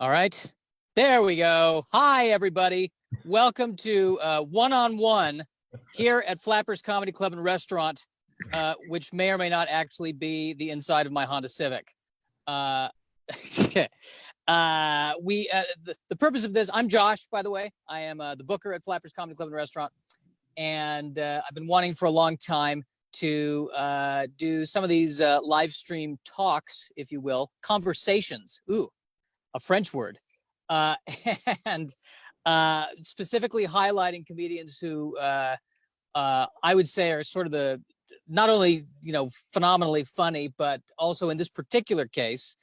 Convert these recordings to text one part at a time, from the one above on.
All right, there we go. Hi, everybody. Welcome to one-on-one here at Flappers Comedy Club and Restaurant, which may or may not actually be the inside of my Honda Civic. The purpose of this, I'm Josh, by the way. I am the booker at Flappers Comedy Club and Restaurant, and I've been wanting for a long time to do some of these live stream talks, if you will, conversations. Ooh, a French word, and specifically highlighting comedians who I would say are sort of the not only phenomenally funny, but also in this particular case,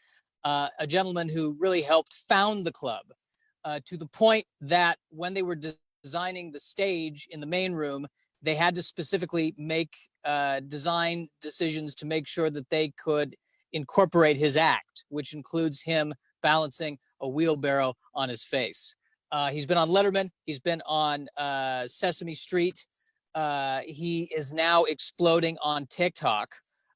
a gentleman who really helped found the club to the point that when they were designing the stage in the main room, they had to specifically make design decisions to make sure that they could incorporate his act, which includes him balancing a wheelbarrow on his face. He's been on Letterman. He's been on Sesame Street. He is now exploding on TikTok.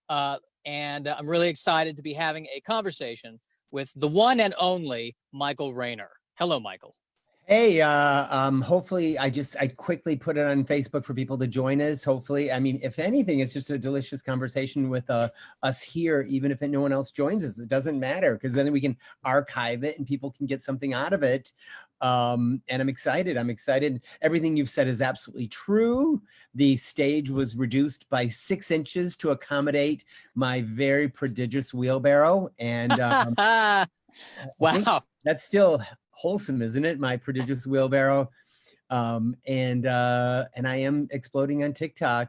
And I'm really excited to be having a conversation with the one and only Michael Rayner. Hello, Michael. Hey, hopefully I quickly put it on Facebook for people to join us. Hopefully, I mean, if anything, it's just a delicious conversation with us here, even if no one else joins us. It doesn't matter, because then we can archive it and people can get something out of it. And I'm excited. Everything you've said is absolutely true. The stage was reduced by 6 inches to accommodate my very prodigious wheelbarrow. And wow, that's still wholesome, isn't it? My prodigious wheelbarrow. And I am exploding on TikTok.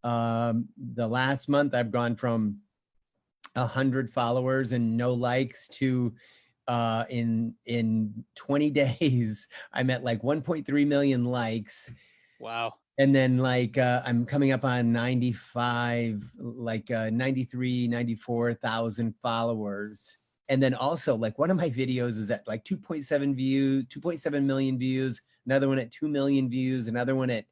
The last month I've gone from 100 followers and no likes to in 20 days I'm at like 1.3 million likes. Wow. And then I'm coming up on 93, 94,000 followers. And then also one of my videos is at 2.7 million views, another one at 2 million views, another one at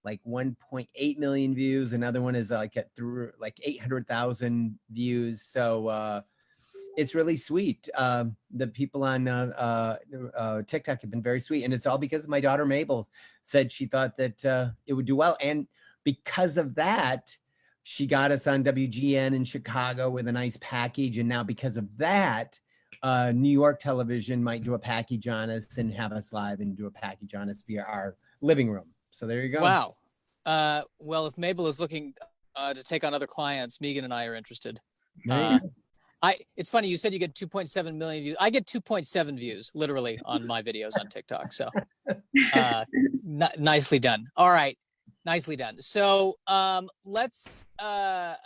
1.8 million views, another one is at 800,000 views. So it's really sweet. The people on TikTok have been very sweet, and it's all because my daughter Mabel said she thought that it would do well, and because of that, she got us on WGN in Chicago with a nice package. And now because of that, New York television might do a package on us and have us live and do a package on us via our living room. So there you go. Wow. Well, if Mabel is looking to take on other clients, Megan and I are interested. It's funny, you said you get 2.7 million views. I get 2.7 views literally on my videos on TikTok. So nicely done. All right. Nicely done. So let's, oh,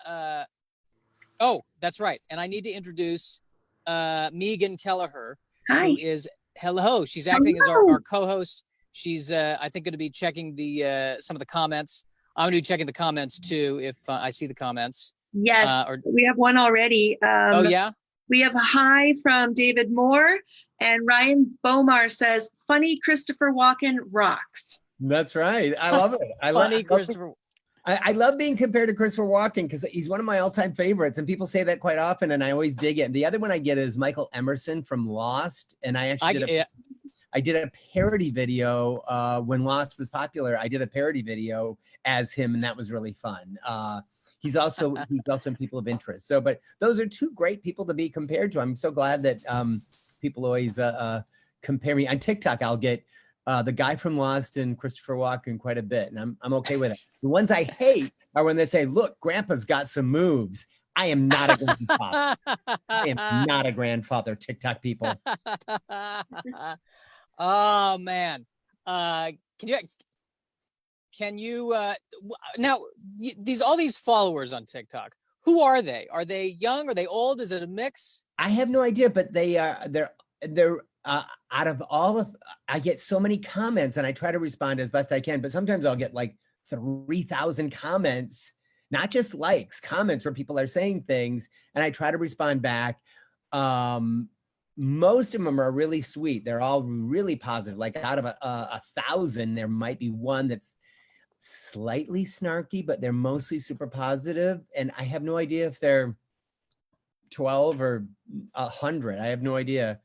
that's right. And I need to introduce Megan Kelleher. Hi. Who is, hello. She's acting as our co-host. She's, I think, going to be checking some of the comments. I'm going to be checking the comments too, if I see the comments. Yes, we have one already. Oh, yeah? We have a hi from David Moore, and Ryan Bomar says, funny Christopher Walken rocks. That's right. I love it. I love being compared to Christopher Walken because he's one of my all-time favorites, and people say that quite often, and I always dig it. And the other one I get is Michael Emerson from Lost, and I actually did a parody video when Lost was popular. I did a parody video as him, and that was really fun. He's also in People of Interest. So, but those are two great people to be compared to. I'm so glad that people always compare me on TikTok. I'll get the guy from Lost and Christopher Walken quite a bit, and I'm okay with it. The ones I hate are when they say, "Look, Grandpa's got some moves." I am not a grandfather. I am not a grandfather. TikTok people. Oh man, can you now all these followers on TikTok? Who are they? Are they young? Are they old? Is it a mix? I have no idea, but they're out of all of, I get so many comments and I try to respond as best I can, but sometimes I'll get 3,000 comments, not just likes, comments where people are saying things, and I try to respond back. Most of them are really sweet. They're all really positive. Out of 1,000, there might be one that's slightly snarky, but they're mostly super positive. And I have no idea if they're 12 or 100. I have no idea.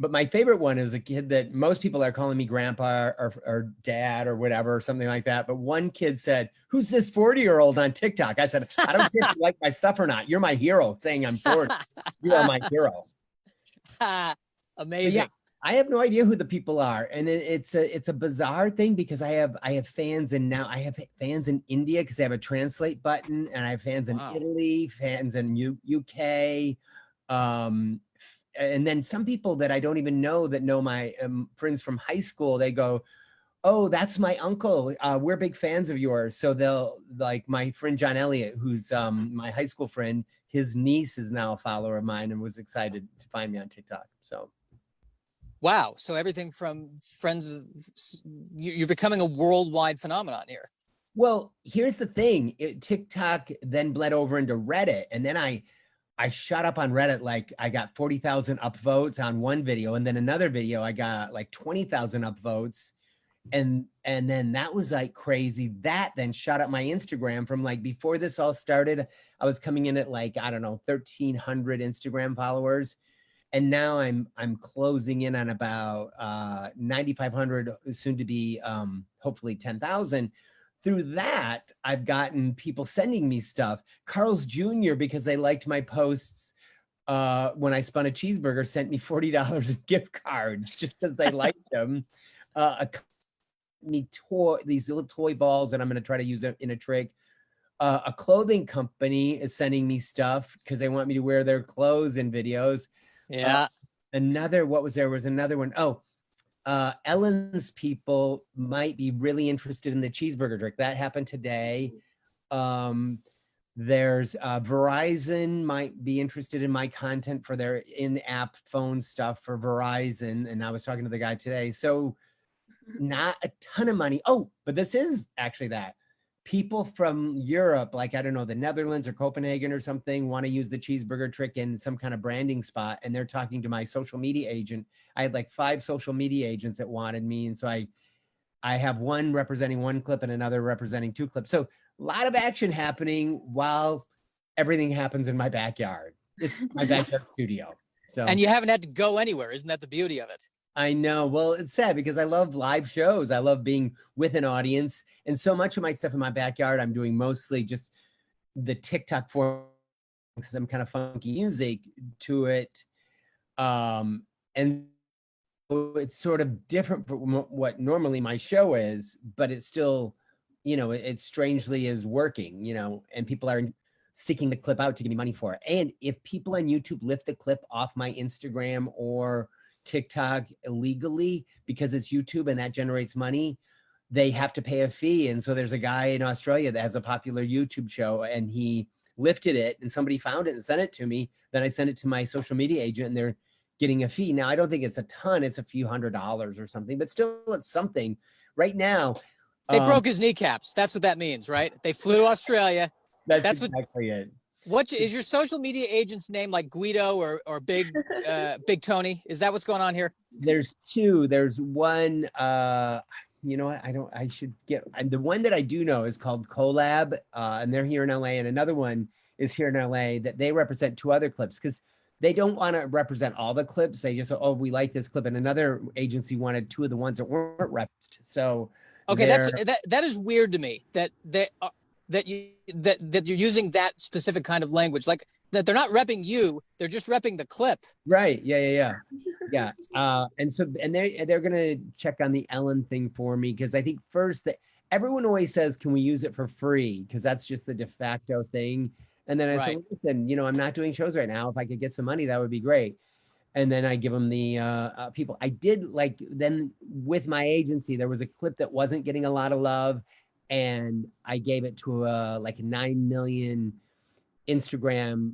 But my favorite one is a kid that most people are calling me grandpa or dad or whatever, or something like that. But one kid said, "Who's this 40-year-old on TikTok?" I said, "I don't care if you like my stuff or not. You're my hero," saying I'm 40. You are my hero. Amazing. So yeah, I have no idea who the people are. And it's a bizarre thing because I have fans I have fans in India because I have a translate button, and I have fans in Italy, fans in UK. And then some people that I don't even know that know my friends from high school, they go, "Oh, that's my uncle. We're big fans of yours." So they'll, like my friend John Elliott, who's my high school friend, his niece is now a follower of mine and was excited to find me on TikTok. So. Wow. So everything from friends, you're becoming a worldwide phenomenon here. Well, here's the thing. TikTok then bled over into Reddit. And then I shot up on Reddit. Like I got 40,000 upvotes on one video. And then another video, I got like 20,000 upvotes. And then that was like crazy. That then shot up my Instagram from like before this all started. I was coming in at like, I don't know, 1,300 Instagram followers. And now I'm closing in on about 9,500, soon to be hopefully 10,000. Through that, I've gotten people sending me stuff. Carl's Jr., because they liked my posts when I spun a cheeseburger, sent me $40 in gift cards just because they liked them. These little toy balls, and I'm going to try to use them in a trick. A clothing company is sending me stuff because they want me to wear their clothes in videos. Yeah. What was there? Was another one. Oh, Ellen's people might be really interested in the cheeseburger trick. That happened today. There's Verizon might be interested in my content for their in-app phone stuff for Verizon. And I was talking to the guy today. So not a ton of money. Oh, but this is actually that. People from Europe, like, I don't know, the Netherlands or Copenhagen or something, want to use the cheeseburger trick in some kind of branding spot. And they're talking to my social media agent. I had like 5 social media agents that wanted me. And so I have one representing one clip and another representing 2 clips. So a lot of action happening while everything happens in my backyard. It's my backyard studio. So, and you haven't had to go anywhere. Isn't that the beauty of it? I know. Well, it's sad because I love live shows. I love being with an audience. And so much of my stuff in my backyard, I'm doing mostly just the TikTok form, some kind of funky music to it. And it's sort of different from what normally my show is, but it's still, it strangely is working, and people are seeking the clip out to give me money for it. And if people on YouTube lift the clip off my Instagram or TikTok illegally because it's YouTube and that generates money, they have to pay a fee. And so there's a guy in Australia that has a popular YouTube show and he lifted it and somebody found it and sent it to me. Then I sent it to my social media agent and they're getting a fee. Now, I don't think it's a ton. It's a few $100s or something, but still it's something. Right now, they broke his kneecaps. That's what that means, right? They flew to Australia. That's exactly it. What is your social media agent's name? Like Guido or Big Tony? Is that what's going on here? There's 2. There's one. You know what? I should get. And the one that I do know is called Collab, and they're here in LA. And another one is here in LA that they represent 2 other clips because they don't want to represent all the clips. They just, oh, we like this clip. And another agency wanted 2 of the ones that weren't repped. So okay, that is weird to me that you're using that specific kind of language, like that they're not repping you, they're just repping the clip. Right. Yeah. And they're gonna check on the Ellen thing for me because I think first that everyone always says, can we use it for free? Because that's just the de facto thing. And then I said, listen, I'm not doing shows right now. If I could get some money, that would be great. And then I give them the people. I did then with my agency, there was a clip that wasn't getting a lot of love. And I gave it to like 9 million Instagram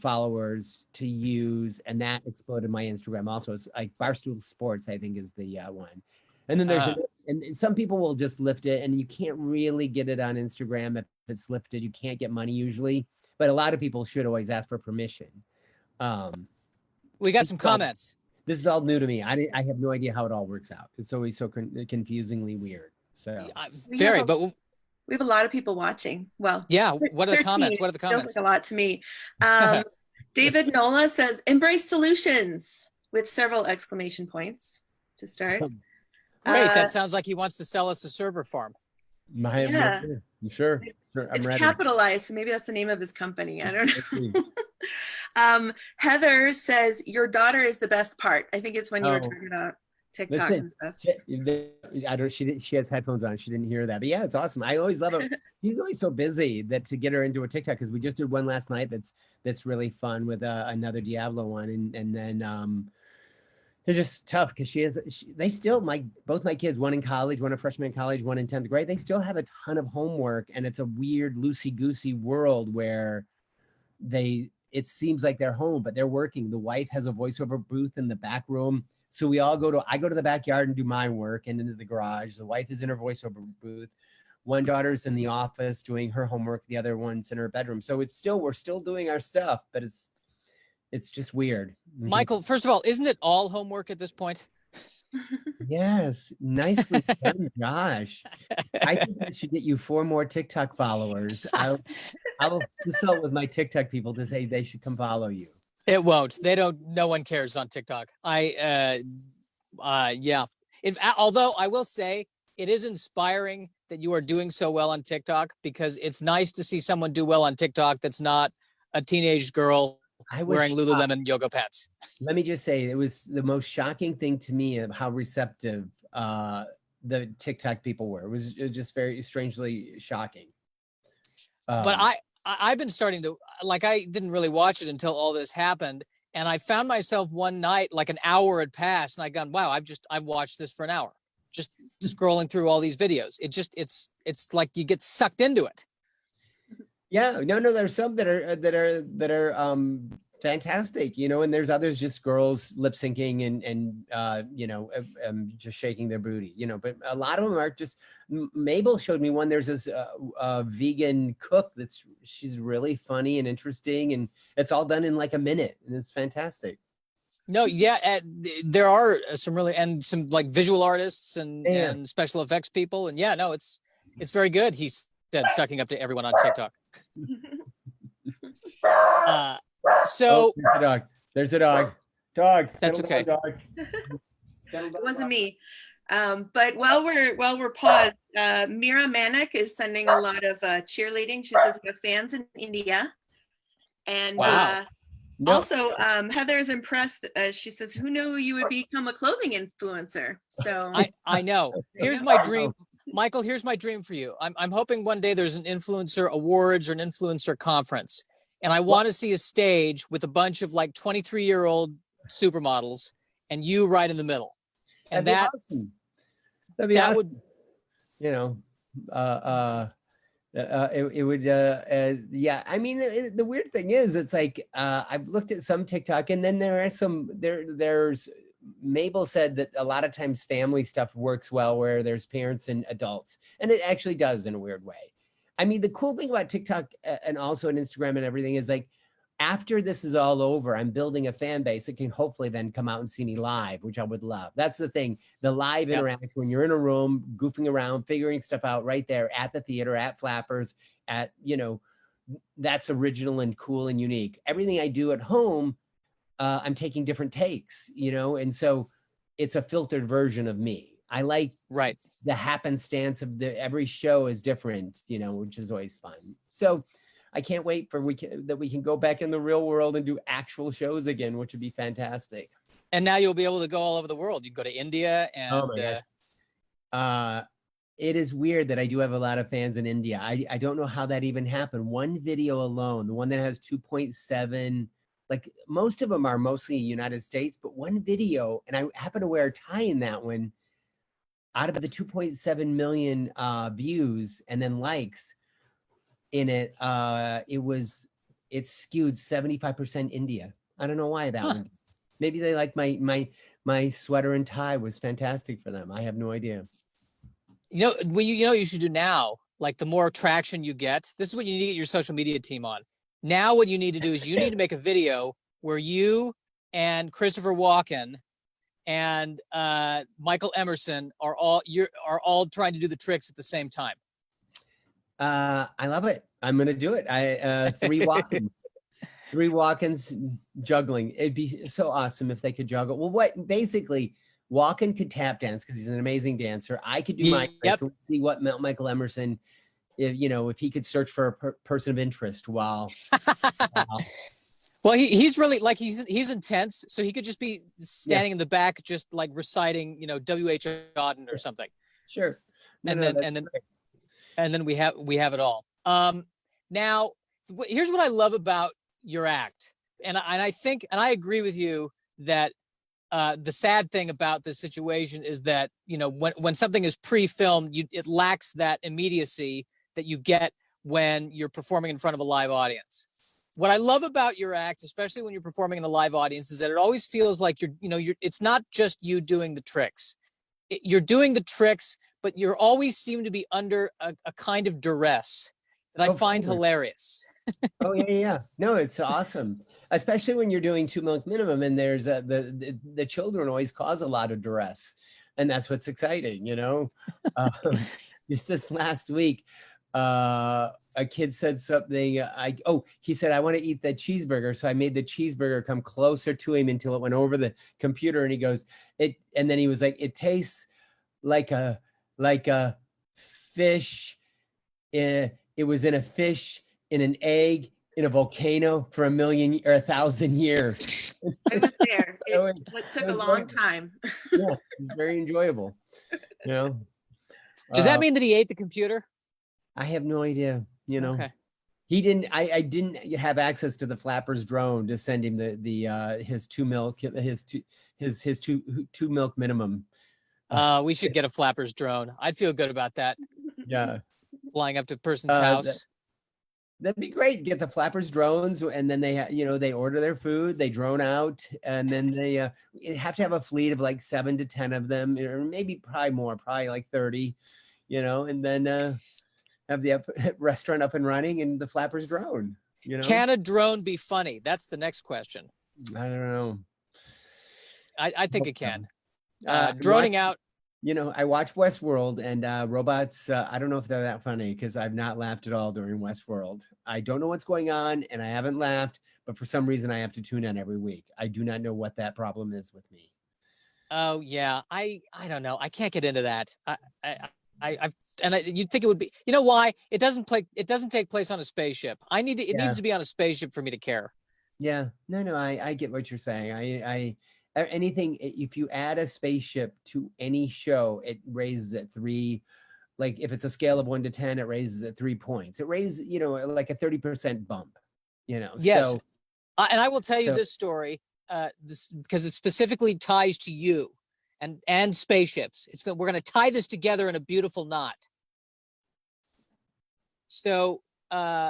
followers to use. And that exploded my Instagram also. It's like Barstool Sports, I think is the one. And then there's, and some people will just lift it and you can't really get it on Instagram. If it's lifted, you can't get money usually, but a lot of people should always ask for permission. We got some comments. This is all new to me. I have no idea how it all works out. It's always so confusingly weird. So we have a lot of people watching. Well, yeah. What are the comments? Feels like a lot to me. David Nola says, embrace solutions. with several exclamation points to start. Great. That sounds like he wants to sell us a server farm. Yeah. Sure. I'm It's ready. capitalized, so maybe that's the name of his company. I don't know. Heather says your daughter is the best part. I think it's when you were talking about TikTok and stuff. I don't. She has headphones on. She didn't hear that, but yeah, it's awesome. I always love it. She's always so busy that to get her into a TikTok, because we just did one last night that's really fun with another Diablo one, and then it's just tough because they still both my kids, one in college, one a freshman in college, one in 10th grade. They still have a ton of homework, and it's a weird loosey-goosey world where it seems like they're home, but they're working. The wife has a voiceover booth in the back room. So I go to the backyard and do my work and into the garage. The wife is in her voiceover booth. One daughter's in the office doing her homework. The other one's in her bedroom. So we're still doing our stuff, but it's just weird. Michael, first of all, isn't it all homework at this point? Yes. Nicely done, Josh. I think I should get you 4 more TikTok followers. I'll consult with my TikTok people to say they should come follow you. It won't. No one cares on TikTok. Yeah. Although I will say it is inspiring that you are doing so well on TikTok, because it's nice to see someone do well on TikTok that's not a teenage girl wearing Lululemon yoga pants. Let me just say, it was the most shocking thing to me of how receptive the TikTok people were. It was just very strangely shocking. But I've been starting to, I didn't really watch it until all this happened. And I found myself one night, like an hour had passed, and I gone, wow, I've watched this for an hour, just scrolling through all these videos. It's like you get sucked into it. Yeah, no, there's some that are fantastic, and there's others just girls lip syncing and just shaking their booty, but a lot of them are just. Mabel showed me one. There's this vegan cook she's really funny and interesting, and it's all done in like a minute, and it's fantastic. No, yeah, there are some some like visual artists and special effects people, and yeah, no, it's very good. He said, sucking up to everyone on TikTok. So there's a dog. That's okay. Dog. It wasn't me. But while we're paused, Mira Manik is sending a lot of cheerleading. She says we have fans in India, and wow. Also Heather's impressed. She says, "Who knew you would become a clothing influencer?" So I know. Here's my dream. Michael, here's my dream for you. I'm hoping one day there's an influencer awards or an influencer conference, and I want to see a stage with a bunch of like 23-year-old supermodels and you right in the middle. And that'd be awesome. That would, it would, yeah. I mean, the weird thing is, it's like, I've looked at some TikTok, and then there's Mabel said that a lot of times family stuff works well where there's parents and adults, and it actually does in a weird way. I mean, the cool thing about TikTok and also on Instagram and everything is, like, after this is all over, I'm building a fan base that can hopefully then come out and see me live, which I would love. That's the thing, the live interaction when you're in a room, goofing around, figuring stuff out right there at the theater, at Flappers, that's original and cool and unique. Everything I do at home, I'm taking different takes, and so it's a filtered version of me. I like the happenstance of every show is different, which is always fun. So I can't wait that we can go back in the real world and do actual shows again, which would be fantastic. And now you'll be able to go all over the world. You can go to India and oh my gosh. It is weird that I do have a lot of fans in India. I don't know how that even happened. One video alone, the one that has 2.7, like most of them are mostly United States, but one video, and I happen to wear a tie in that one, out of the 2.7 million views and then likes in it, it skewed 75% India. I don't know why that one. Maybe they like my sweater and tie was fantastic for them. I have no idea. What you should do now, like the more traction you get, this is what you need to get your social media team on. Now what you need to do is you need to make a video where you and Christopher Walken and Michael Emerson are all trying to do the tricks at the same time. I love it. I'm gonna do it. 3 Walkens. 3 walk-ins juggling. It'd be so awesome if they could juggle. Well, what basically Walken could tap dance because he's an amazing dancer. I could do my so see what Michael Emerson, if he could search for a person of interest while. Well, he's really like he's intense, so he could just be standing in the back, just like reciting, W.H. Auden or something. Sure. And then we have it all. Now, here's what I love about your act, and I think, and I agree with you that the sad thing about this situation is that when something is pre-filmed, it lacks that immediacy that you get when you're performing in front of a live audience. What I love about your act, especially when you're performing in a live audience, is that it always feels like it's not just you doing the tricks. You're doing the tricks, but you always seem to be under a kind of duress that I find hilarious. Oh yeah. No, it's awesome. Especially when you're doing 2 milk minimum and there's the children always cause a lot of duress. And that's what's exciting, This last week, a kid said something. He said, I want to eat that cheeseburger. So I made the cheeseburger come closer to him until it went over the computer. And he goes, and then he was like, it tastes like a fish. It was in a fish, in an egg, in a volcano for 1,000 years. I was there. It took a long time. Yeah, it's very enjoyable. Does that mean that he ate the computer? I have no idea. Okay. He didn't. I didn't have access to the Flappers drone to send him his 2 milk minimum. We should get a Flappers drone. I'd feel good about that. Yeah, flying up to a person's house. That'd be great. Get the Flappers drones, and then they order their food, they drone out, and then they have to have a fleet of like 7 to 10 of them, or maybe probably more, probably like 30, and then have the restaurant up and running and the Flappers drone. Can a drone be funny? That's the next question. I don't know. I think it can. Droning out. I watch Westworld, and robots, I don't know if they're that funny because I've not laughed at all during Westworld. I don't know what's going on, and I haven't laughed, but for some reason I have to tune in every week. I do not know what that problem is with me. Oh yeah, I don't know. I can't get into that. You'd think it would be. You know why? It doesn't take place on a spaceship. It needs to be on a spaceship for me to care. Yeah. No, I get what you're saying. Anything, if you add a spaceship to any show, it raises it 3. Like if it's a scale of 1 to 10, it raises it 3 points. It raises, like a 30% bump. Yes. So, and I will tell you this story, this because it specifically ties to you and spaceships. We're going to tie this together in a beautiful knot. So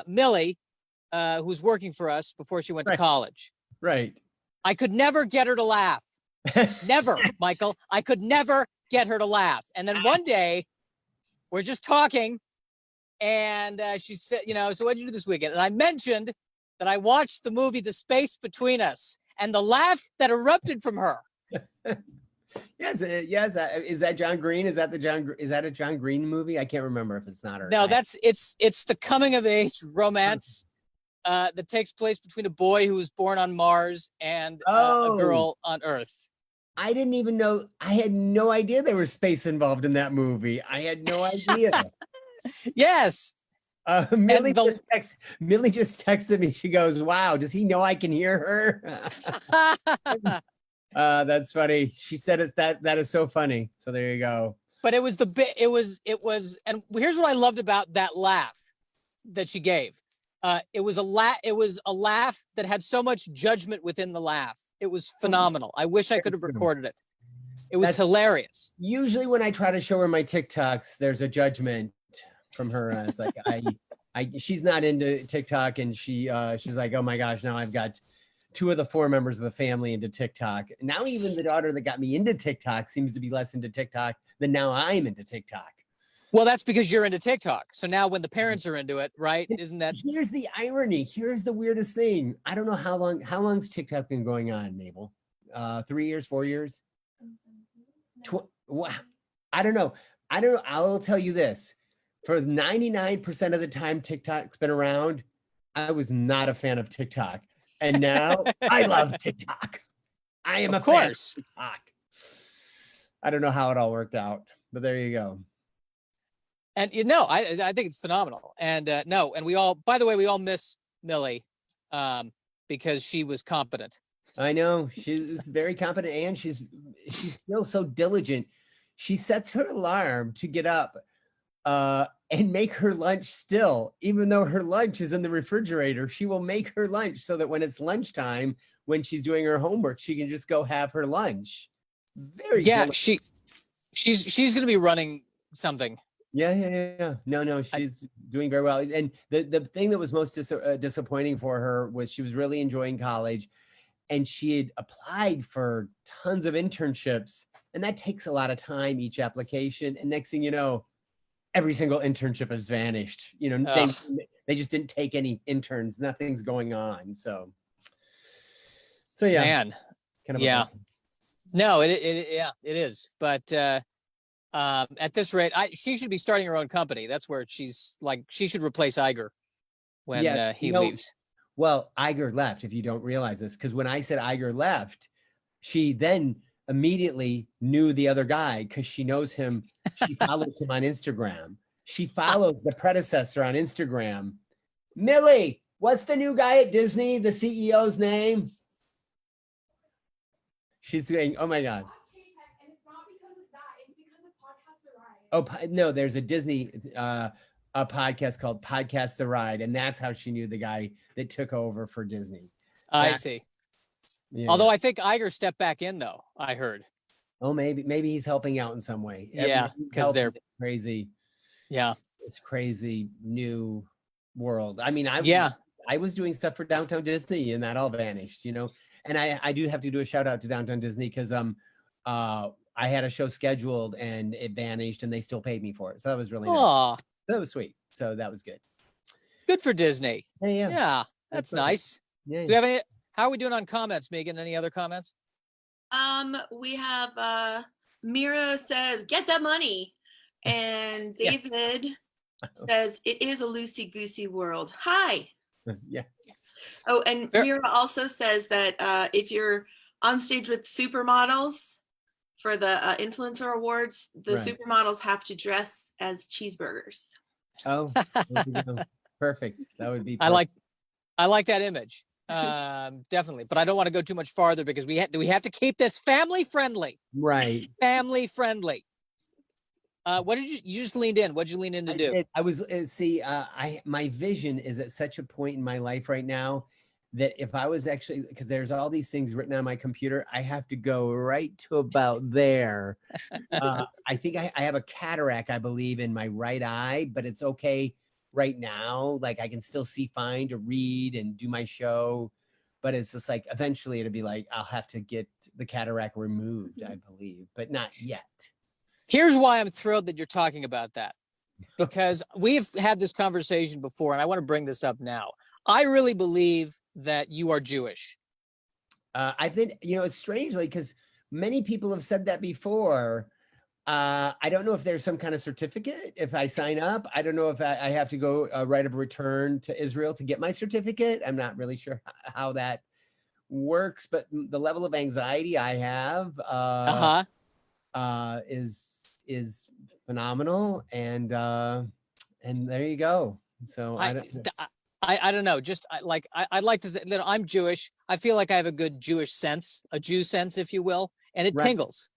Millie, who's working for us before she went to college. Right. I could never get her to laugh. Never, Michael. I could never get her to laugh. And then one day, we're just talking, and she said, so what did you do this weekend? And I mentioned that I watched the movie The Space Between Us, and the laugh that erupted from her. Yes. Is that John Green? Is that a John Green movie? I can't remember if it's not or no. It's the coming of age romance. That takes place between a boy who was born on Mars and a girl on Earth. I didn't even know. I had no idea there was space involved in that movie. I had no idea. Yes. Millie just texted me. She goes, "Wow, does he know I can hear her?" That's funny. She said that is so funny. So there you go. But it was and here's what I loved about that laugh that she gave. It was a laugh that had so much judgment within the laugh. It was phenomenal. I wish I could have recorded it. That's hilarious. Usually when I try to show her my TikToks, there's a judgment from her. It's like she's not into TikTok, and she's like, oh my gosh, now I've got 2 of the 4 members of the family into TikTok. Now even the daughter that got me into TikTok seems to be less into TikTok than now I'm into TikTok. Well, that's because you're into TikTok. So now when the parents are into it, right? Isn't that? Here's the irony. Here's the weirdest thing. I don't know how long's TikTok been going on, Mabel? 3 years, 4 years? I don't know. I'll tell you this. For 99% of the time TikTok's been around, I was not a fan of TikTok. And now I love TikTok. I am Of a fan of course. TikTok. I don't know how it all worked out, but there you go. And I think it's phenomenal. And and we all, by the way, we all miss Millie because she was competent. I know she's very competent, and she's still so diligent. She sets her alarm to get up and make her lunch still, even though her lunch is in the refrigerator. She will make her lunch so that when it's lunchtime, when she's doing her homework, she can just go have her lunch. Very diligent. She's gonna be running something. Yeah. No, she's doing very well. And the thing that was most disappointing for her was she was really enjoying college, and she had applied for tons of internships, and that takes a lot of time, each application. And next thing you know, every single internship has vanished. They just didn't take any interns. Nothing's going on. So yeah. Man. Kind of yeah. No, it is. But at this rate, she should be starting her own company. That's where she should replace Iger when he leaves. Well, Iger left, if you don't realize this, because when I said Iger left, she then immediately knew the other guy because she knows him. She follows him on Instagram. She follows the predecessor on Instagram. Millie, what's the new guy at Disney, the CEO's name? She's saying, oh my God. And it's not because of that. It's because of Podcast the Ride. Oh, no, there's a Disney a podcast called Podcast the Ride, and that's how she knew the guy that took over for Disney. I see. Yeah. Although I think Iger stepped back in, though, I heard. Oh, maybe he's helping out in some way. Yeah, because they're crazy. Yeah. It's crazy new world. I mean, I was doing stuff for Downtown Disney, and that all vanished, And I do have to do a shout out to Downtown Disney because I had a show scheduled and it vanished, and they still paid me for it. So that was really nice. That was sweet. So that was good. Good for Disney. Yeah. That's nice. Yeah. Do we have any? How are we doing on comments, Megan? Any other comments? We have Mira says, "Get that money," and David says, "It is a loosey-goosey world." Hi. Yeah. Oh, and Mira also says that if you're on stage with supermodels for the influencer awards, the supermodels have to dress as cheeseburgers. Oh, perfect. That would be perfect. I like that image. Definitely, but I don't want to go too much farther because we have to keep this family friendly. Right. Family friendly. What did you just leaned in? What'd you lean in to do? I was my vision is at such a point in my life right now that if I was actually, because there's all these things written on my computer, I have to go right to about there. I think I have a cataract, I believe, in my right eye, but it's okay right now. Like I can still see fine to read and do my show, but it's just like eventually it'll be like I'll have to get the cataract removed, I believe, but not yet. Here's why I'm thrilled that you're talking about that, because we've had this conversation before, and I want to bring this up now. I really believe that you are Jewish. I've been, it's strangely because many people have said that before. I don't know if there's some kind of certificate if I sign up. I don't know if I have to go right of return to Israel to get my certificate. I'm not really sure how that works, but the level of anxiety I have is phenomenal, and there you go. So I don't know. Just I'd like to that I'm Jewish. I feel like I have a good Jewish sense, a Jew sense, if you will, and it tingles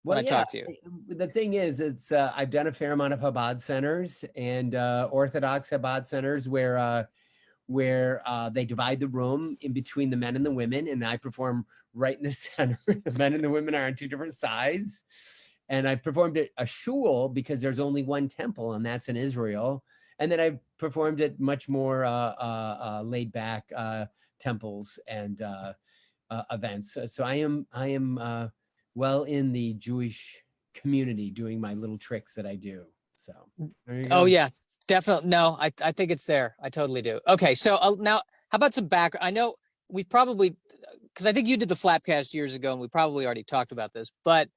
when I talk to you. The thing is, it's I've done a fair amount of Chabad centers and Orthodox Chabad centers where they divide the room in between the men and the women, and I perform right in the center. The men and the women are on two different sides. And I performed at a shul because there's only one temple, and that's in Israel. And then I performed at much more laid back temples and events. So I am well in the Jewish community doing my little tricks that I do. So there you go. Oh yeah, definitely. No, I think it's there. I totally do. Okay, so now how about some background? I know we probably, because I think you did the Flapcast years ago, and we probably already talked about this, but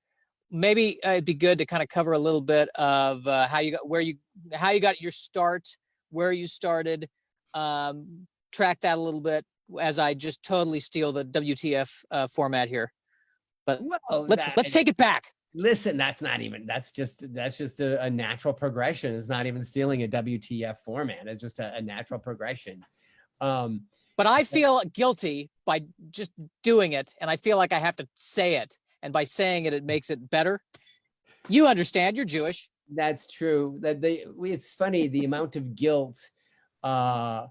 maybe it'd be good to kind of cover a little bit of how you got your start, where you started, track that a little bit, as I just totally steal the WTF format here. But Well, let's take it back. Listen, that's just a natural progression. It's not even stealing a WTF format. It's just a natural progression. But I feel guilty by just doing it, and I feel like I have to say it, and by saying it, it makes it better. You understand? You're Jewish. That's true. It's funny the amount of guilt, I'll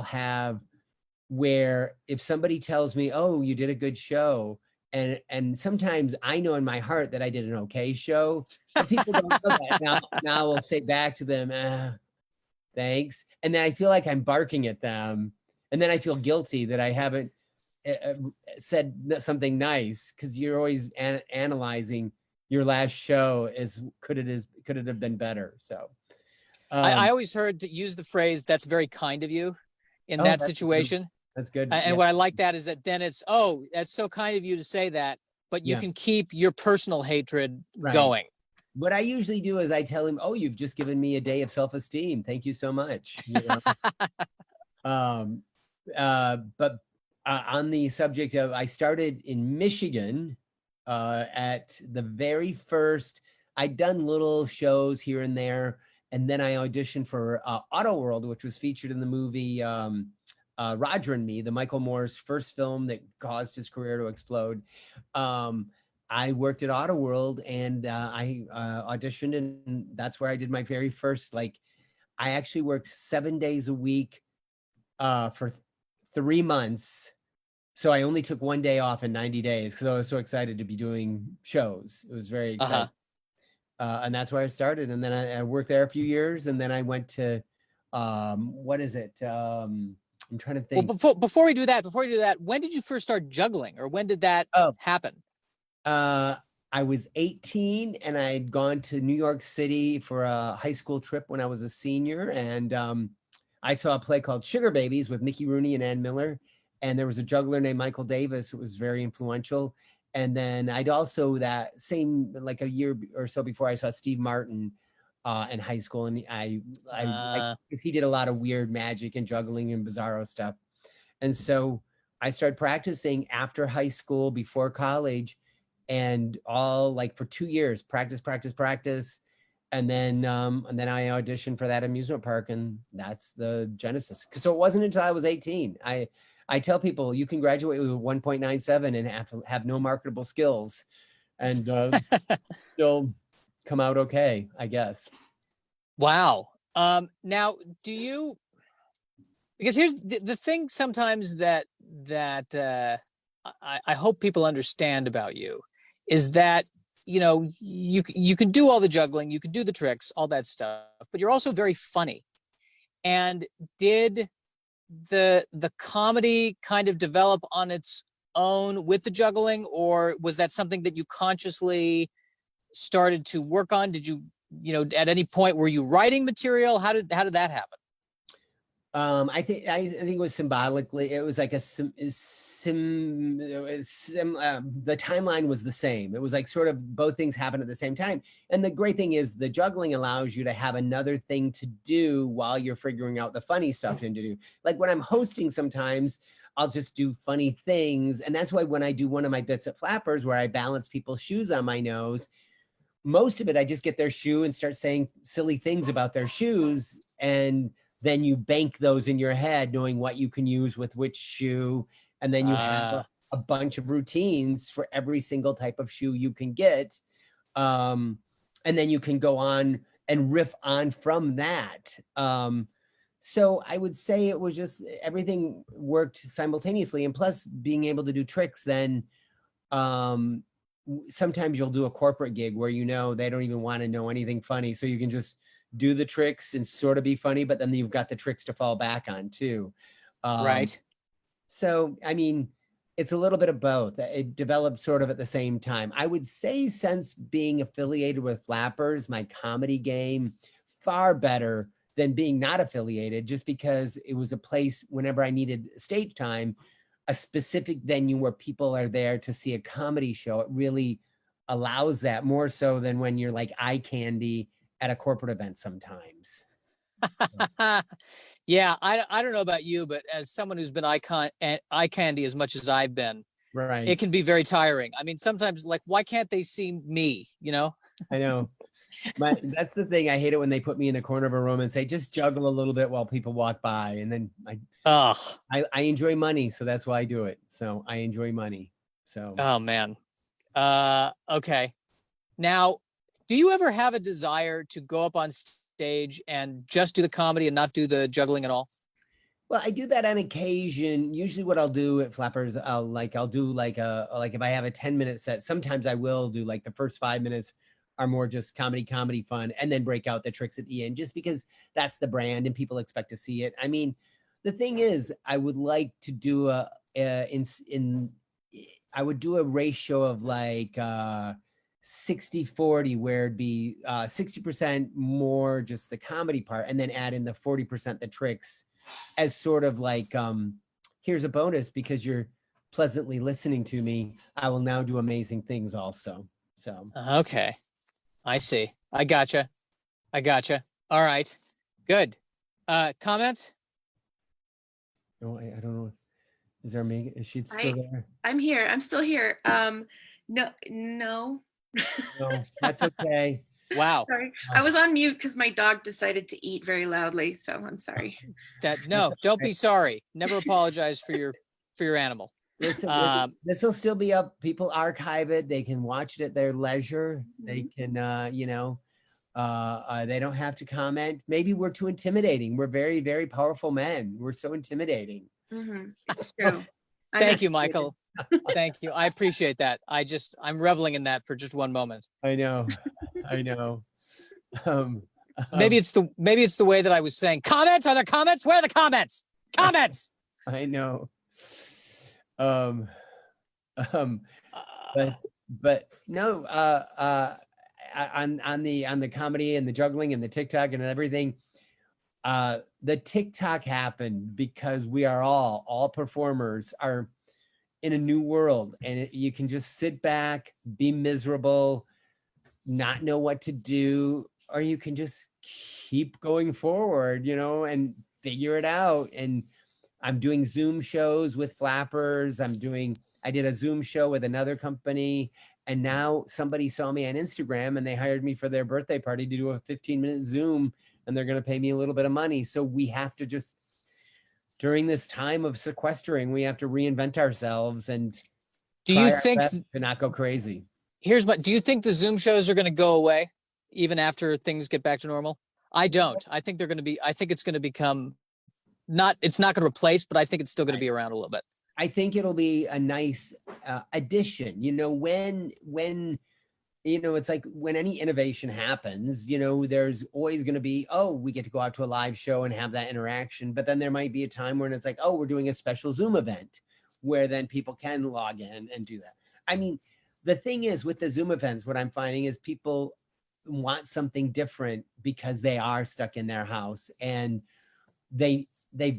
have, where if somebody tells me, "Oh, you did a good show," and sometimes I know in my heart that I did an okay show, but people don't know that. Now I'll say back to them, thanks. And then I feel like I'm barking at them. And then I feel guilty that I haven't said something nice, because you're always analyzing your last show as could it have been better? So I always heard to use the phrase, "That's very kind of you," in that situation. That's good. And what I like that is that then it's, "Oh, that's so kind of you to say that," but you can keep your personal hatred going. What I usually do is I tell him, "Oh, you've just given me a day of self-esteem. Thank you so much." You know? But on the subject of, I started in Michigan at the very first, I'd done little shows here and there. And then I auditioned for Auto World, which was featured in the movie Roger and Me, the Michael Moore's first film that caused his career to explode. I worked at Auto World, and I auditioned, and that's where I did my very first, I actually worked 7 days a week for 3 months. So I only took 1 day off in 90 days because I was so excited to be doing shows. It was very exciting. And that's where I started. And then I worked there a few years, and then I went to, what is it? I'm trying to think. Well, before we do that, when did you first start juggling, or when did that happen? I was 18, and I'd gone to New York City for a high school trip when I was a senior. And I saw a play called Sugar Babies with Mickey Rooney and Ann Miller. And there was a juggler named Michael Davis who was very influential. And then I'd also, that same, like a year or so before, I saw Steve Martin in high school. And he did a lot of weird magic and juggling and bizarro stuff. And so I started practicing after high school, before college, and all for 2 years, practice. And then I auditioned for that amusement park, and that's the genesis. So it wasn't until I was 18. I tell people, you can graduate with a 1.97 and have no marketable skills and still come out okay, I guess. Wow. Now, because here's the thing sometimes that I hope people understand about you is that, you can do all the juggling, you can do the tricks, all that stuff, but you're also very funny. And did the comedy kind of develop on its own with the juggling, or was that something that you consciously started to work on? Did you, at any point, were you writing material? How did that happen? I think it was symbolically. It was like the timeline was the same. It was like sort of both things happen at the same time. And the great thing is the juggling allows you to have another thing to do while you're figuring out the funny stuff to do. Like when I'm hosting, sometimes I'll just do funny things. And that's why when I do one of my bits at Flappers where I balance people's shoes on my nose, most of it, I just get their shoe and start saying silly things about their shoes. And then you bank those in your head, knowing what you can use with which shoe. And then you have a bunch of routines for every single type of shoe you can get. And then you can go on and riff on from that. So I would say it was just, everything worked simultaneously. And plus being able to do tricks, then sometimes you'll do a corporate gig where, they don't even want to know anything funny. So you can just do the tricks and sort of be funny, but then you've got the tricks to fall back on too. Right. So, I mean, it's a little bit of both. It developed sort of at the same time. I would say since being affiliated with Flappers, my comedy game far better than being not affiliated, just because it was a place whenever I needed stage time, a specific venue where people are there to see a comedy show. It really allows that more so than when you're like eye candy at a corporate event sometimes. Yeah, I don't know about you, but as someone who's been eye candy as much as I've been, Right. it can be very tiring. I mean, sometimes like, why can't they see me? You know? I know. That's the thing. I hate it when they put me in the corner of a room and say, just juggle a little bit while people walk by. And then Ugh. I enjoy money, so that's why I do it. So I enjoy money. So Oh man. Okay. Now, do you ever have a desire to go up on stage and just do the comedy and not do the juggling at all? well, I do that on occasion. Usually what I'll do at Flappers, I'll do like if I have a 10-minute set, sometimes I will do like the first 5 minutes are more just comedy fun, and then break out the tricks at the end, just because that's the brand and people expect to see it. I mean, the thing is, I would like to do I would do a ratio of like 60-40, where it'd be 60% more just the comedy part, and then add in the 40% the tricks, as sort of like, here's a bonus because you're pleasantly listening to me. I will now do amazing things also. So Okay. I see. I gotcha. All right. Good. Comments? no, I don't know. Is there Megan? Is she still there? I'm here. I'm still here. No. No, that's okay. Wow. Sorry. I was on mute because my dog decided to eat very loudly. So I'm sorry. No, don't be sorry. Never apologize for your animal. Listen, this will still be up. People archive it. They can watch it at their leisure. They can, they don't have to comment. Maybe we're too intimidating. We're very, very powerful men. We're so intimidating. It's true. Thank you, Michael. Thank you. I appreciate that. I'm reveling in that for just one moment. I know. Maybe it's the way that I was saying. Comments? Are there comments? Where are the comments? Comments. I know. But no, on the comedy and the juggling and the TikTok and everything, the TikTok happened because we are all performers are in a new world, and you can just sit back, be miserable, not know what to do, or you can just keep going forward, and figure it out. And I'm doing Zoom shows with Flappers. I did a Zoom show with another company, and now somebody saw me on Instagram and they hired me for their birthday party to do a 15-minute Zoom, and they're going to pay me a little bit of money. So we have to just, during this time of sequestering, we have to reinvent ourselves and do you think to not go crazy. Do you think the Zoom shows are going to go away even after things get back to normal? I don't. I think it's going to become it's not going to replace, but I think it's still going to be around a little bit. I think it'll be a nice addition. When it's like when any innovation happens, there's always going to be, we get to go out to a live show and have that interaction. But then there might be a time when it's like, we're doing a special Zoom event where then people can log in and do that. I mean, the thing is with the Zoom events, what I'm finding is people want something different because they are stuck in their house, and they've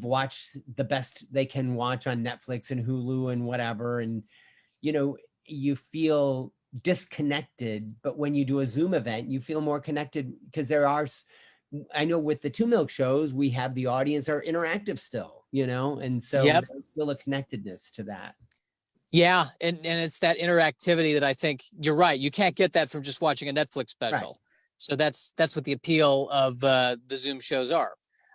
watched the best they can watch on Netflix and Hulu and whatever. And, you feel disconnected, but when you do a Zoom event, you feel more connected because I know with the 2 Milk shows, we have the audience are interactive still, and so there's still a connectedness to that. Yeah. And it's that interactivity that I think you're right. You can't get that from just watching a Netflix special. Right. So that's what the appeal of the Zoom shows are.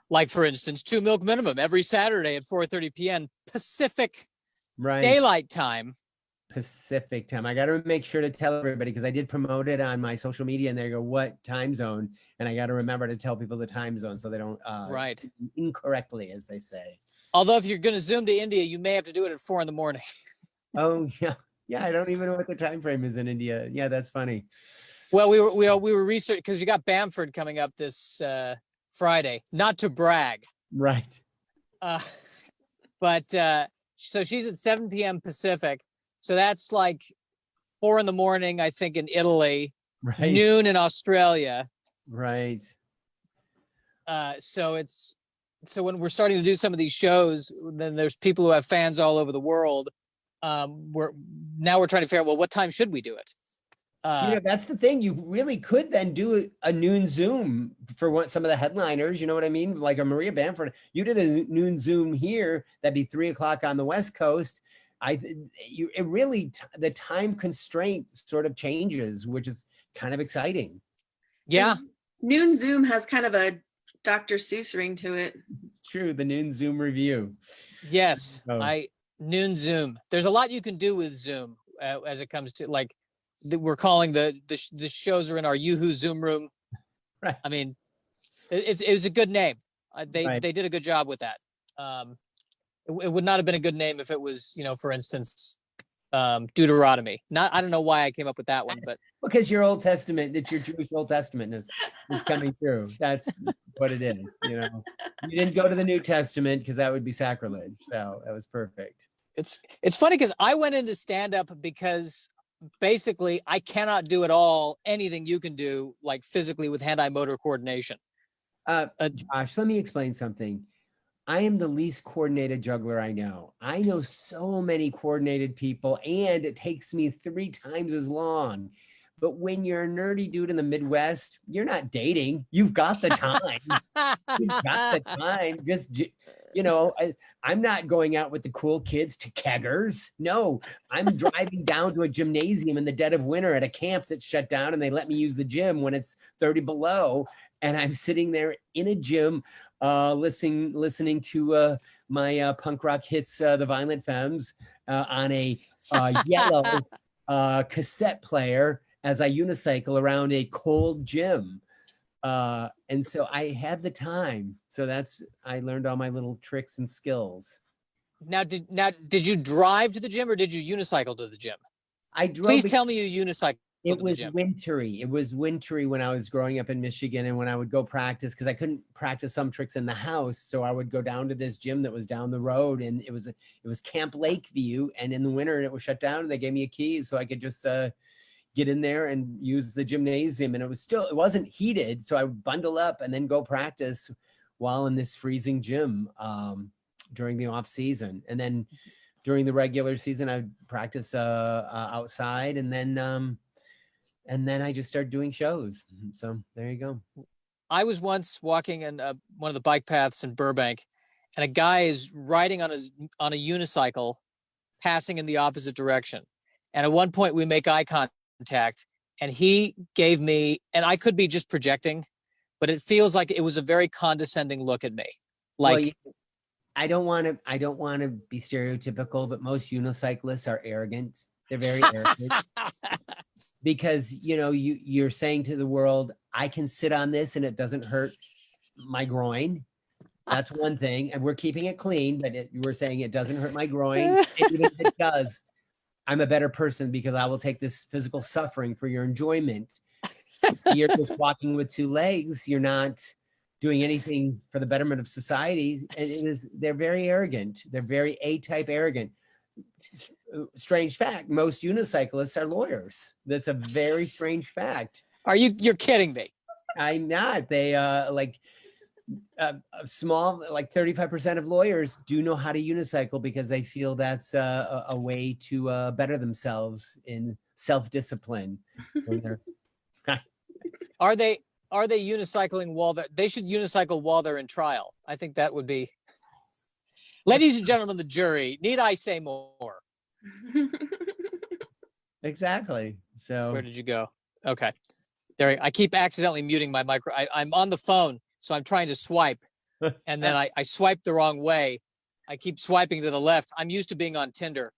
Like, for instance, 2 Milk Minimum every Saturday at 4:30 p.m. Pacific Daylight Time. Pacific time. I got to make sure to tell everybody, because I did promote it on my social media, and they go, what time zone? And I got to remember to tell people the time zone so they don't incorrectly, as they say. Although if you're going to Zoom to India, you may have to do it at 4 a.m. Oh yeah. I don't even know what the time frame is in India. Yeah, that's funny. Well, we were researching because you got Bamford coming up this Friday. Not to brag, right? But so she's at 7 p.m. Pacific, so that's like 4 a.m, I think, in Italy. Right. Noon in Australia. Right. So when we're starting to do some of these shows, then there's people who have fans all over the world. We're trying to figure out, well, what time should we do it? That's the thing. You really could then do a noon Zoom for some of the headliners. You know what I mean? Like a Maria Bamford. You did a noon Zoom here. That'd be 3 o'clock on the West Coast. The time constraint sort of changes, which is kind of exciting. Yeah. And noon Zoom has kind of a Dr. Seuss ring to it. It's true. The noon Zoom review. Yes. Oh. Noon Zoom. There's a lot you can do with Zoom as it comes to like, we're calling the shows are in our Yoo-hoo Zoom room. Right. I mean, it was a good name. They did a good job with that. It would not have been a good name if it was, for instance, Deuteronomy. I don't know why I came up with that one, but because your Old Testament, that your Jewish Old Testament is coming through. That's what it is. You didn't go to the New Testament because that would be sacrilege. So that was perfect. It's funny because I went into stand-up because basically I cannot do at all anything you can do like physically with hand-eye motor coordination. Josh, let me explain something. I am the least coordinated juggler I know. I know so many coordinated people, and it takes me 3 times as long. But when you're a nerdy dude in the Midwest, you're not dating. You've got the time. You've got the time. Just, I'm not going out with the cool kids to keggers. No, I'm driving down to a gymnasium in the dead of winter at a camp that's shut down, and they let me use the gym when it's 30 below. And I'm sitting there in a gym, listening to my punk rock hits, the Violent Femmes, on a yellow cassette player as I unicycle around a cold gym. And so I had the time. So I learned all my little tricks and skills. Now, did you drive to the gym or did you unicycle to the gym? I drove. Please tell me you unicycled. It was wintry. It was wintry when I was growing up in Michigan, and when I would go practice, because I couldn't practice some tricks in the house, so I would go down to this gym that was down the road, and it was Camp Lakeview, and in the winter it was shut down, and they gave me a key so I could just get in there and use the gymnasium, and it wasn't heated, so I would bundle up and then go practice while in this freezing gym during the off season, and then during the regular season I'd practice outside, and then I just started doing shows. So there you go. I was once walking in one of the bike paths in Burbank, and a guy is riding on a unicycle, passing in the opposite direction. And at one point we make eye contact, and he gave me, and I could be just projecting, but it feels like it was a very condescending look at me. Like, well, I don't want to be stereotypical, but most unicyclists are arrogant. They're very arrogant. Because you're saying to the world, I can sit on this and it doesn't hurt my groin. That's one thing, and we're keeping it clean, but we're saying it doesn't hurt my groin. Even if it does, I'm a better person because I will take this physical suffering for your enjoyment. You're just walking with 2 legs. You're not doing anything for the betterment of society. And they're very arrogant. They're very A-type arrogant. Strange fact, most unicyclists are lawyers. That's a very strange fact. You're kidding me? I'm not. They small, like 35% of lawyers do know how to unicycle because they feel that's a way to better themselves in self-discipline. Are they unicycling while they should unicycle while they're in trial? I think that would be. Ladies and gentlemen, the jury, need I say more? Exactly. So where did you go? Okay. There, I keep accidentally muting my micro. I'm on the phone, so I'm trying to swipe, and then I swipe the wrong way. I keep swiping to the left. I'm used to being on Tinder.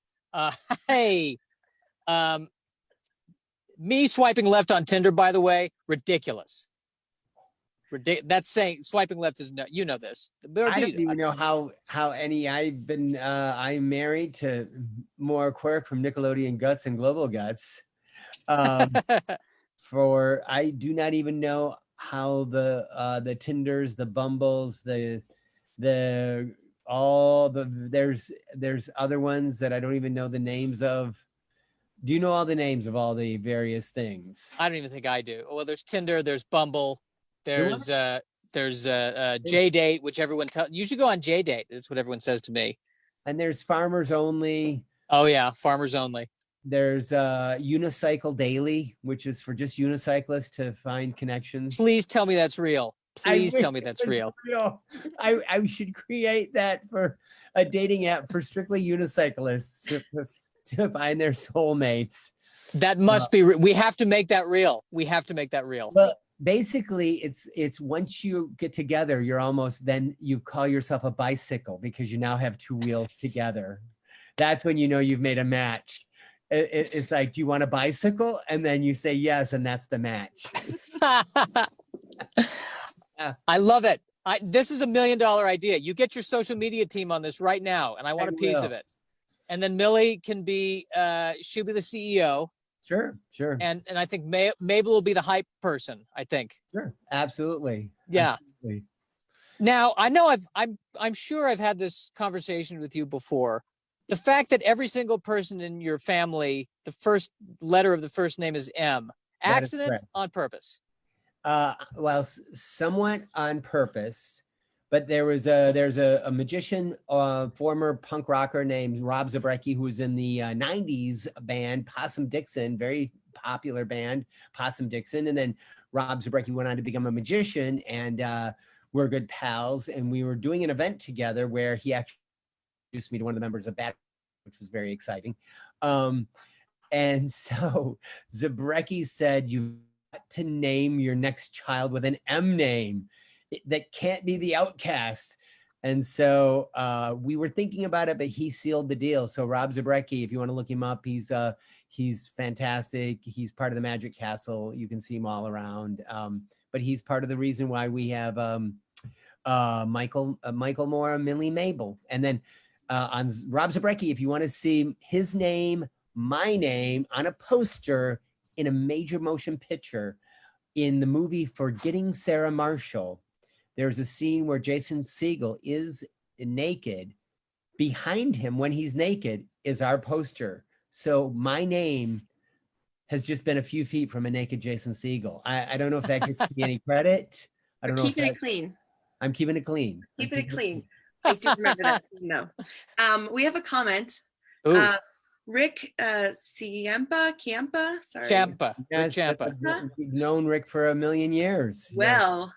Hey, me swiping left on Tinder, by the way, ridiculous. That's saying swiping left is no. You know this. I don't even know how any. I'm married to more quirk from Nickelodeon Guts and Global Guts. I do not even know how the Tinders, the Bumbles, there's other ones that I don't even know the names of. Do you know all the names of all the various things? I don't even think I do. Well, there's Tinder, there's Bumble, there's J-Date, which everyone tells you should go on J-Date. That's what everyone says to me. And there's Farmers Only. Oh yeah, Farmers Only. There's Unicycle Daily, which is for just unicyclists to find connections. Please tell me that's real. Please tell me that's real. I should create that for a dating app for strictly unicyclists to find their soulmates. That must be. We have to make that real. We have to make that real. Well, basically, it's once you get together, you're almost then you call yourself a bicycle because you now have two wheels together. That's when you know you've made a match. It's like, do you want a bicycle? And then you say yes, and that's the match. I love it. This is $1 million idea. You get your social media team on this right now, and I want a piece of it. And then Millie can be, she'll be the CEO. Sure. And I think Mabel will be the hype person, I think. Sure, absolutely. Yeah. Absolutely. Now, I know I'm sure I've had this conversation with you before. The fact that every single person in your family, the first letter of the first name is M, accident, on purpose? Well, somewhat on purpose, but there's a magician, former punk rocker named Rob Zabrecki, who was in the 90s band Possum Dixon, very popular band, Possum Dixon. And then Rob Zabrecki went on to become a magician, and we're good pals. And we were doing an event together where he actually introduced me to one of the members of Bad, which was very exciting. And so Zabrecki said, you've got to name your next child with an M name. That can't be the Outcast. And so we were thinking about it, but he sealed the deal. So Rob Zabrecki, if you want to look him up, he's fantastic. He's part of the Magic Castle. You can see him all around. But he's part of the reason why we have Michael Moore, Millie Mabel. And then on Rob Zabrecki, if you want to see his name, my name on a poster in a major motion picture in the movie Forgetting Sarah Marshall, there's a scene where Jason Segel is naked. Behind him, when he's naked, is our poster. So my name has just been a few feet from a naked Jason Segel. I don't know if that gets me any credit. I don't know. Keeping it clean. I'm keeping it clean. Keeping it clean. I do remember that. No. We have a comment. Rick Ciampa, sorry. Champa. Yes, Rick Champa. We've known Rick for 1 million years. Well,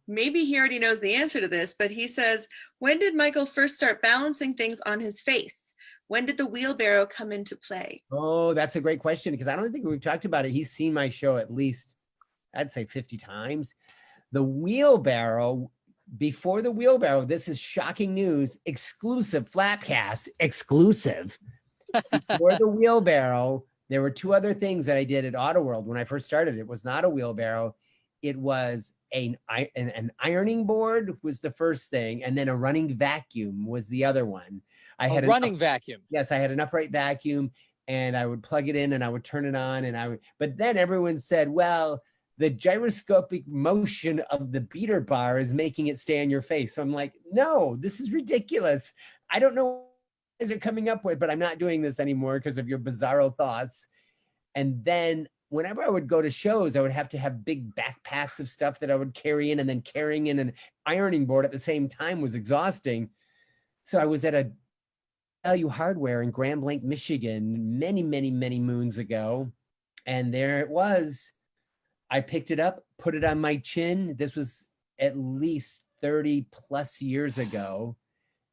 maybe he already knows the answer to this, but he says, when did Michael first start balancing things on his face? When did the wheelbarrow come into play? Oh, that's a great question, because I don't think we've talked about it. He's seen my show at least, I'd say 50 times. The wheelbarrow, before the wheelbarrow, this is shocking news, exclusive, Flapcast, exclusive. Before the wheelbarrow, there were two other things that I did at Autoworld when I first started. It was not a wheelbarrow. It was an ironing board was the first thing, and then a running vacuum was the other one. I had a running vacuum. Yes, I had an upright vacuum, and I would plug it in and I would turn it on, and but then everyone said, well, the gyroscopic motion of the beater bar is making it stay on your face. So I'm like, no, this is ridiculous. I don't know what you guys are coming up with, but I'm not doing this anymore because of your bizarro thoughts. And then whenever I would go to shows, I would have to have big backpacks of stuff that I would carry in, and then carrying in an ironing board at the same time was exhausting. So I was at a Value Hardware in Grand Blanc, Michigan, many, many, many moons ago. And there it was. I picked it up, put it on my chin. This was at least 30 plus years ago.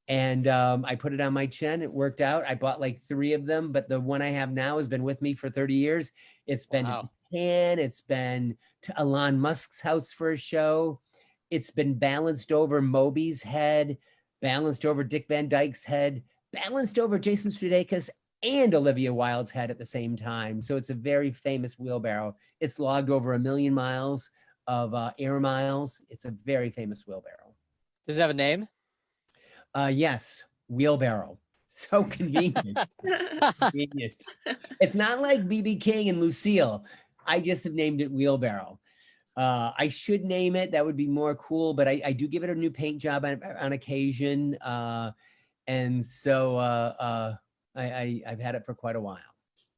And I put it on my chin. It worked out. I bought like 3 of them, but the one I have now has been with me for 30 years. It's been to Japan. It's been to Elon Musk's house for a show. It's been balanced over Moby's head, balanced over Dick Van Dyke's head, balanced over Jason Sudeikis and Olivia Wilde's head at the same time. So it's a very famous wheelbarrow. It's logged over 1 million miles of air miles. It's a very famous wheelbarrow. Does it have a name? Yes, wheelbarrow. So convenient. Convenient. It's not like BB King and Lucille. I just have named it wheelbarrow. I should name it. That would be more cool, but I do give it a new paint job on occasion. And so I've had it for quite a while.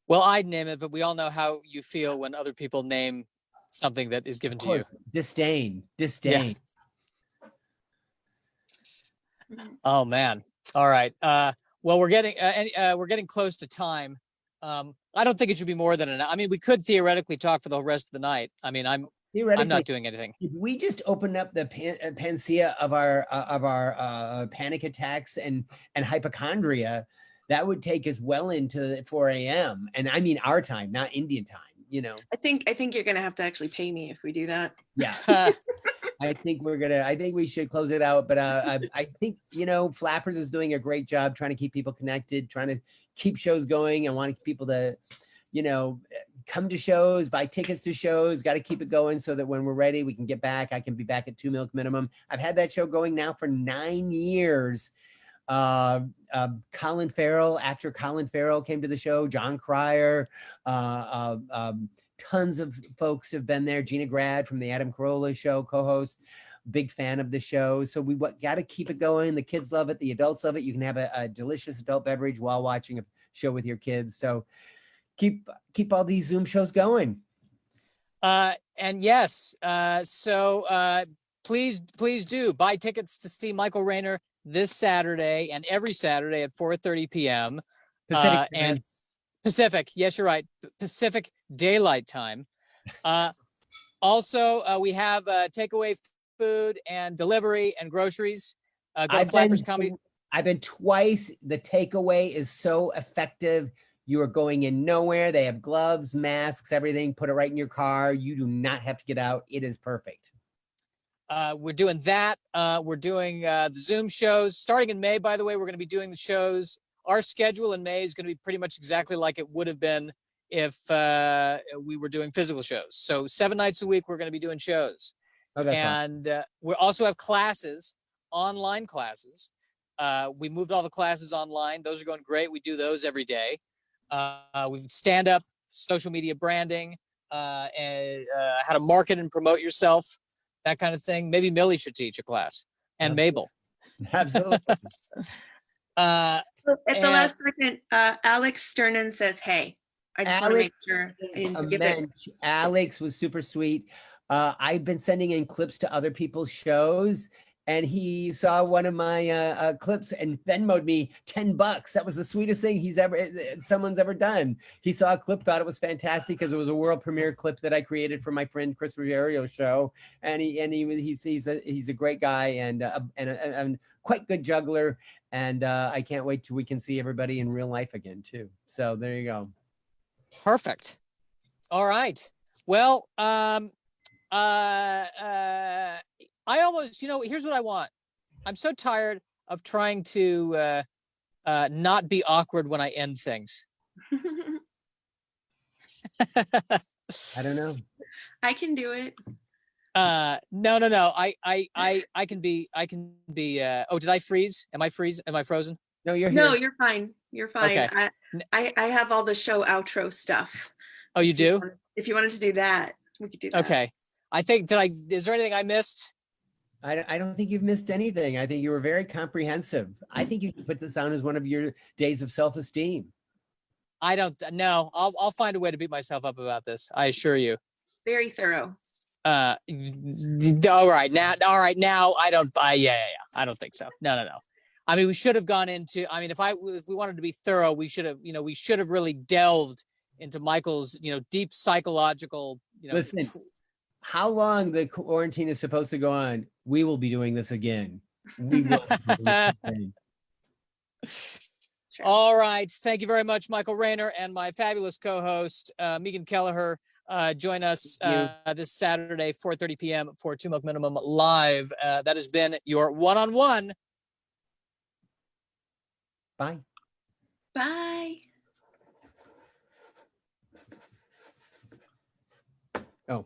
Well, I'd name it, but we all know how you feel when other people name something that is given to you. Disdain. Yeah. Oh man. All right. Well, we're getting close to time. I don't think it should be more than an. I mean, we could theoretically talk for the rest of the night. I mean, I'm not doing anything. If we just open up the panacea of our panic attacks and hypochondria, that would take us well into 4 a.m. And I mean our time, not Indian time. You know. I think you're gonna have to actually pay me if we do that. Yeah. I think we should close it out. But I think, you know, Flappers is doing a great job trying to keep people connected, trying to keep shows going. I want people to, you know, come to shows, buy tickets to shows, got to keep it going so that when we're ready, we can get back. I can be back at 2 Milk Minimum. I've had that show going now for 9 years. Colin Farrell, actor Colin Farrell came to the show, John Cryer, tons of folks have been there. Gina Grad from the Adam Carolla show, co-host, big fan of the show. So we got to keep it going. The kids love it. The adults love it. You can have a delicious adult beverage while watching a show with your kids. So keep all these Zoom shows going. And yes, so please do buy tickets to see Michael Rayner this Saturday and every Saturday at 4:30 p.m. Pacific and Pacific. Yes, you're right. Pacific Daylight Time. Also, we have takeaway food and delivery and groceries. Go to Flappers Comedy. I've been twice. The takeaway is so effective. You are going in nowhere. They have gloves, masks, everything. Put it right in your car. You do not have to get out. It is perfect. We're doing that. We're doing the Zoom shows starting in May. By the way, we're going to be doing the shows. Our schedule in May is going to be pretty much exactly like it would have been if we were doing physical shows. So 7 nights a week, we're going to be doing shows. Oh, that's and we also have classes, online classes. We moved all the classes online. Those are going great. We do those every day. We stand up, social media branding, and how to market and promote yourself, that kind of thing. Maybe Millie should teach a class, and Mabel. Absolutely. So at the last second, Alex Sternan says, "Hey, I just want to make sure I didn't skip it." Alex was super sweet. I've been sending in clips to other people's shows, and he saw one of my clips and Venmoed me $10. That was the sweetest thing someone's ever done. He saw a clip, thought it was fantastic because it was a world premiere clip that I created for my friend Chris Ruggerio's show, and he's a great guy and a quite good juggler, and I can't wait till we can see everybody in real life again too. So there you go. Perfect. All right. Well, I almost, here's what I want. I'm so tired of trying to not be awkward when I end things. I don't know. I can do it. No. I can be. Oh, did I freeze? Am I frozen? No, you're here. No, you're fine. You're fine. Okay. I have all the show outro stuff. Oh, you do? If you wanted to do that, we could do that. Okay. I think is there anything I missed? I don't think you've missed anything. I think you were very comprehensive. I think you can put this down as one of your days of self-esteem. I don't know. I'll find a way to beat myself up about this. I assure you. Very thorough. All right. Now I don't. Yeah. I don't think so. No. I mean, we should have gone into. I mean, if we wanted to be thorough, we should have. We should have really delved into Michael's. Deep psychological. Listen. How long the quarantine is supposed to go on? We will be doing this again. We will. Sure. All right. Thank you very much, Michael Rayner, and my fabulous co-host, Megan Kelleher. Join us this Saturday, 4:30 p.m. for 2 Milk Minimum Live. That has been your one-on-one. Bye. Bye. Oh.